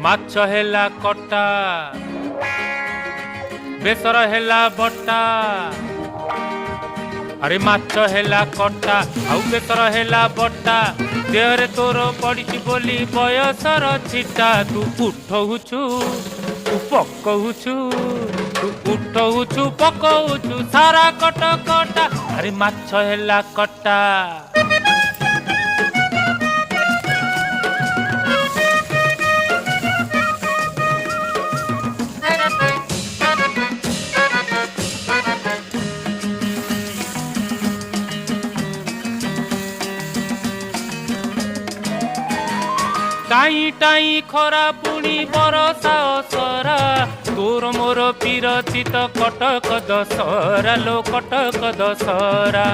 ମାଛ ହେଲା କଟା ବେସର ହେଲା ବଟା अरे माछ हेला कटा आउ बेसर हेला बटा देहरे तोर पड़ी बोली बयसर छिटा तू उठौछु तू पकौछु तू उठौछु पकौछु सारा कट कटा अरे माछ हेला कटा टाई टाई खरा पुणी बरसा असरा तोर मोर पीरचित कटक दशहरा लो कटक दशहरा।